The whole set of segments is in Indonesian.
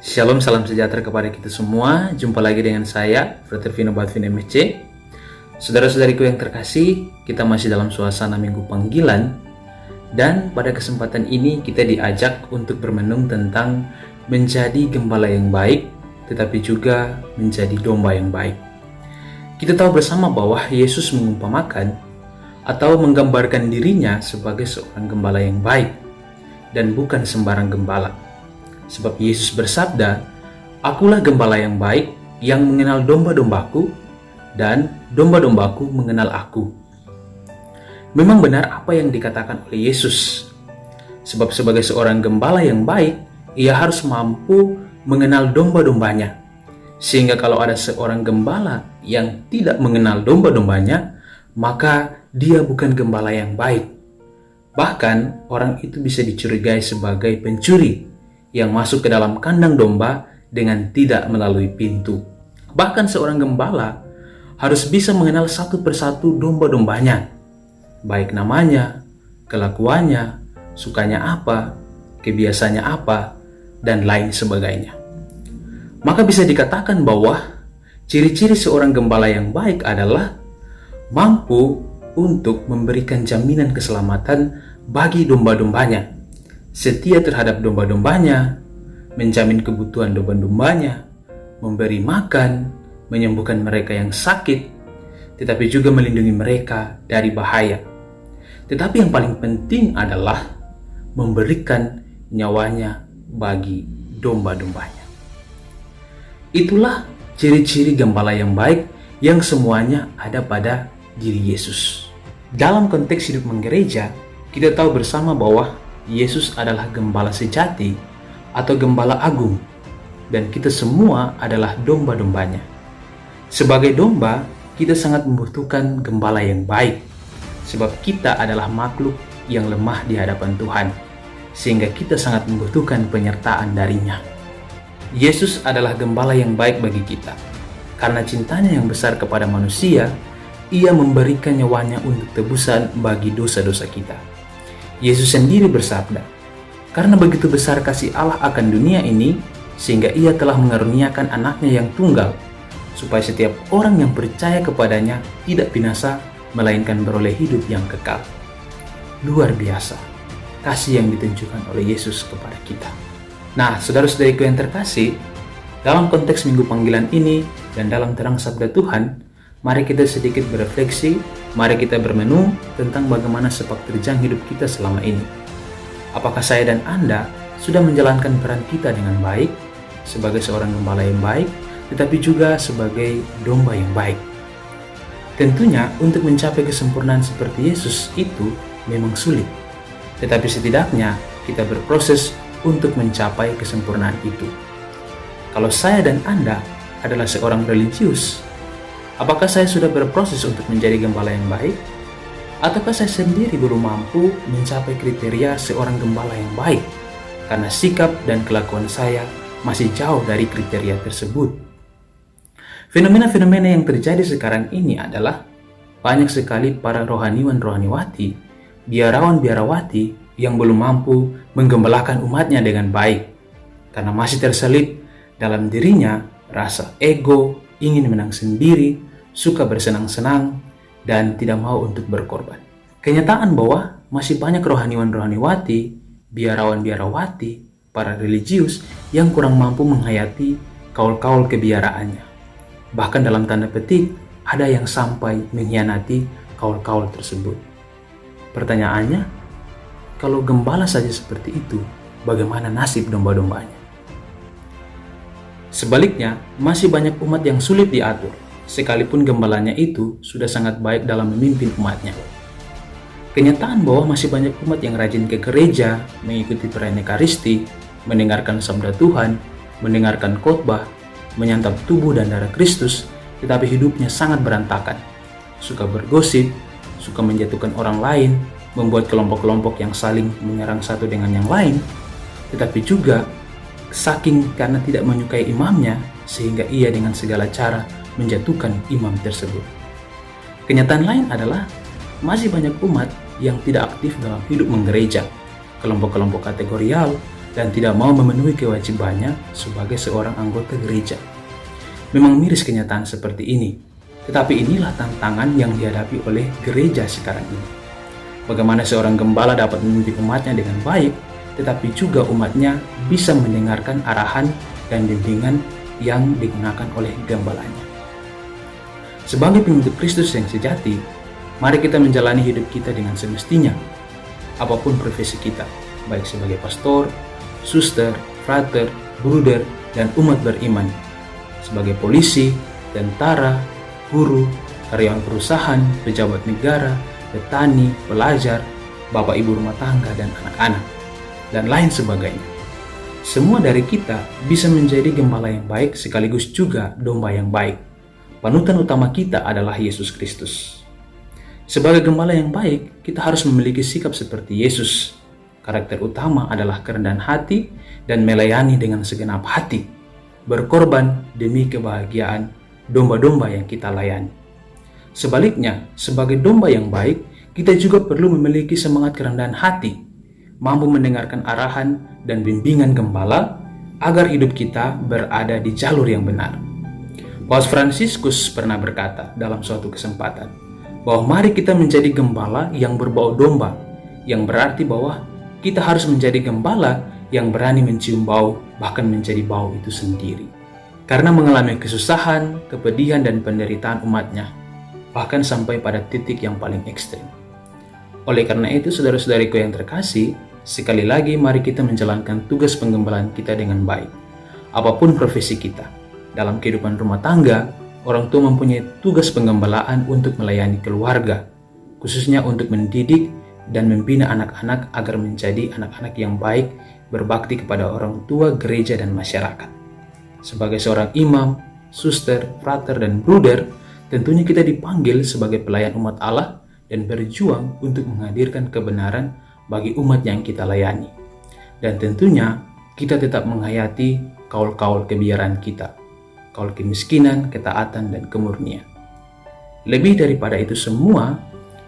Shalom, salam sejahtera kepada kita semua. Jumpa lagi dengan saya, Frater Vino Batvin MSC. Saudara-saudariku yang terkasih, kita masih dalam suasana minggu panggilan. Dan pada kesempatan ini kita diajak untuk bermenung tentang menjadi gembala yang baik, tetapi juga menjadi domba yang baik. Kita tahu bersama bahwa Yesus mengumpamakan atau menggambarkan dirinya sebagai seorang gembala yang baik dan bukan sembarang gembala. Sebab Yesus bersabda, "Akulah gembala yang baik yang mengenal domba-dombaku dan domba-dombaku mengenal aku." Memang benar apa yang dikatakan oleh Yesus. Sebab sebagai seorang gembala yang baik, ia harus mampu mengenal domba-dombanya. Sehingga kalau ada seorang gembala yang tidak mengenal domba-dombanya, maka dia bukan gembala yang baik. Bahkan orang itu bisa dicurigai sebagai pencuri yang masuk ke dalam kandang domba dengan tidak melalui pintu. Bahkan seorang gembala harus bisa mengenal satu persatu domba-dombanya, baik namanya, kelakuannya, sukanya apa, kebiasaannya apa, dan lain sebagainya. Maka bisa dikatakan bahwa ciri-ciri seorang gembala yang baik adalah mampu untuk memberikan jaminan keselamatan bagi domba-dombanya, setia terhadap domba-dombanya, menjamin kebutuhan domba-dombanya, memberi makan, menyembuhkan mereka yang sakit, tetapi juga melindungi mereka dari bahaya. Tetapi yang paling penting adalah memberikan nyawanya bagi domba-dombanya. Itulah ciri-ciri gembala yang baik yang semuanya ada pada diri Yesus. Dalam konteks hidup menggereja, kita tahu bersama bahwa Yesus adalah gembala sejati atau gembala agung, dan kita semua adalah domba-dombanya. Sebagai domba, kita sangat membutuhkan gembala yang baik, sebab kita adalah makhluk yang lemah di hadapan Tuhan, sehingga kita sangat membutuhkan penyertaan darinya. Yesus adalah gembala yang baik bagi kita. Karena cintanya yang besar kepada manusia, ia memberikan nyawanya untuk tebusan bagi dosa-dosa kita. Yesus sendiri bersabda, "Karena begitu besar kasih Allah akan dunia ini, sehingga ia telah mengaruniakan anaknya yang tunggal, supaya setiap orang yang percaya kepadanya tidak binasa, melainkan beroleh hidup yang kekal." Luar biasa kasih yang ditunjukkan oleh Yesus kepada kita. Nah, saudara-saudariku yang terkasih, dalam konteks minggu panggilan ini dan dalam terang sabda Tuhan, mari kita sedikit berefleksi, mari kita bermenung tentang bagaimana sepak terjang hidup kita selama ini. Apakah saya dan Anda sudah menjalankan peran kita dengan baik, sebagai seorang gembala yang baik, tetapi juga sebagai domba yang baik? Tentunya untuk mencapai kesempurnaan seperti Yesus itu memang sulit, tetapi setidaknya kita berproses untuk mencapai kesempurnaan itu. Kalau saya dan Anda adalah seorang religius, apakah saya sudah berproses untuk menjadi gembala yang baik? Ataukah saya sendiri belum mampu mencapai kriteria seorang gembala yang baik? Karena sikap dan kelakuan saya masih jauh dari kriteria tersebut. Fenomena-fenomena yang terjadi sekarang ini adalah banyak sekali para rohaniwan-rohaniwati, biarawan-biarawati yang belum mampu menggembalakan umatnya dengan baik. Karena masih terselip dalam dirinya rasa ego, ingin menang sendiri, suka bersenang-senang, dan tidak mau untuk berkorban. Kenyataan bahwa masih banyak rohaniwan-rohaniwati, biarawan-biarawati, para religius yang kurang mampu menghayati kaul-kaul kebiaraannya. Bahkan dalam tanda petik, ada yang sampai mengkhianati kaul-kaul tersebut. Pertanyaannya, kalau gembala saja seperti itu, bagaimana nasib domba-dombanya? Sebaliknya, masih banyak umat yang sulit diatur, sekalipun gembalanya itu sudah sangat baik dalam memimpin umatnya. Kenyataan bahwa masih banyak umat yang rajin ke gereja, mengikuti perayaan Ekaristi, mendengarkan sabda Tuhan, mendengarkan khotbah, menyantap tubuh dan darah Kristus, tetapi hidupnya sangat berantakan, suka bergosip, suka menjatuhkan orang lain, membuat kelompok-kelompok yang saling menyerang satu dengan yang lain, tetapi juga saking karena tidak menyukai imamnya, sehingga ia dengan segala cara menjatuhkan imam tersebut. Kenyataan lain adalah masih banyak umat yang tidak aktif dalam hidup menggereja, kelompok-kelompok kategorial, dan tidak mau memenuhi kewajibannya sebagai seorang anggota gereja. Memang miris kenyataan seperti ini, tetapi inilah tantangan yang dihadapi oleh gereja sekarang ini. Bagaimana seorang gembala dapat memimpin umatnya dengan baik, tetapi juga umatnya bisa mendengarkan arahan dan bimbingan yang digunakan oleh gembalanya. Sebagai pengikut Kristus yang sejati, mari kita menjalani hidup kita dengan semestinya, apapun profesi kita, baik sebagai pastor, suster, frater, bruder, dan umat beriman, sebagai polisi, tentara, guru, karyawan perusahaan, pejabat negara, petani, pelajar, bapak ibu rumah tangga, dan anak-anak, dan lain sebagainya. Semua dari kita bisa menjadi gembala yang baik sekaligus juga domba yang baik. Panutan utama kita adalah Yesus Kristus. Sebagai gembala yang baik, kita harus memiliki sikap seperti Yesus. Karakter utama adalah kerendahan hati dan melayani dengan segenap hati, berkorban demi kebahagiaan domba-domba yang kita layani. Sebaliknya, sebagai domba yang baik, kita juga perlu memiliki semangat kerendahan hati, mampu mendengarkan arahan dan bimbingan gembala agar hidup kita berada di jalur yang benar. Paus Fransiskus pernah berkata dalam suatu kesempatan bahwa mari kita menjadi gembala yang berbau domba, yang berarti bahwa kita harus menjadi gembala yang berani mencium bau, bahkan menjadi bau itu sendiri. Karena mengalami kesusahan, kepedihan, dan penderitaan umatnya, bahkan sampai pada titik yang paling ekstrim. Oleh karena itu, saudara-saudariku yang terkasih, sekali lagi mari kita menjalankan tugas penggembalaan kita dengan baik. Apapun profesi kita, dalam kehidupan rumah tangga, orang tua mempunyai tugas penggembalaan untuk melayani keluarga, khususnya untuk mendidik dan membina anak-anak agar menjadi anak-anak yang baik, berbakti kepada orang tua, gereja, dan masyarakat. Sebagai seorang imam, suster, frater, dan bruder, tentunya kita dipanggil sebagai pelayan umat Allah dan berjuang untuk menghadirkan kebenaran bagi umat yang kita layani. Dan tentunya kita tetap menghayati kaul-kaul kebiaran kita, kaul kemiskinan, ketaatan, dan kemurnian. Lebih daripada itu semua,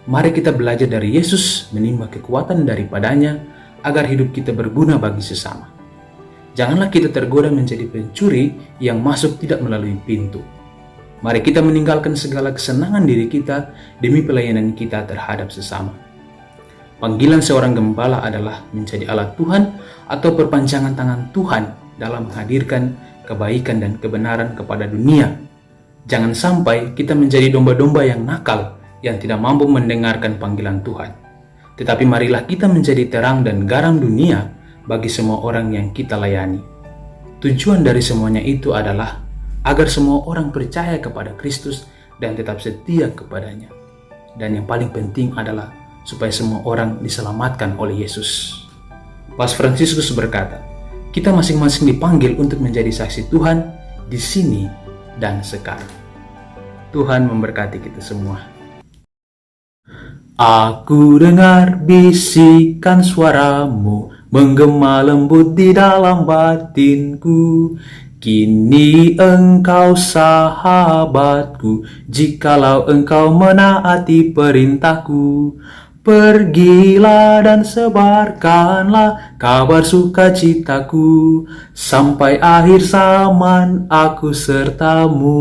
mari kita belajar dari Yesus, menimba kekuatan daripadanya agar hidup kita berguna bagi sesama. Janganlah kita tergoda menjadi pencuri yang masuk tidak melalui pintu. Mari kita meninggalkan segala kesenangan diri kita demi pelayanan kita terhadap sesama. Panggilan seorang gembala adalah menjadi alat Tuhan atau perpanjangan tangan Tuhan dalam menghadirkan kebaikan dan kebenaran kepada dunia. Jangan sampai kita menjadi domba-domba yang nakal, yang tidak mampu mendengarkan panggilan Tuhan. Tetapi marilah kita menjadi terang dan garam dunia bagi semua orang yang kita layani. Tujuan dari semuanya itu adalah agar semua orang percaya kepada Kristus dan tetap setia kepadanya. Dan yang paling penting adalah supaya semua orang diselamatkan oleh Yesus. Paus Fransiskus berkata, kita masing-masing dipanggil untuk menjadi saksi Tuhan di sini dan sekarang. Tuhan memberkati kita semua. Aku dengar bisikan suaramu menggema lembut di dalam batinku. Kini engkau sahabatku, jikalau engkau menaati perintahku. Pergilah dan sebarkanlah kabar sukacitaku, sampai akhir zaman aku sertamu.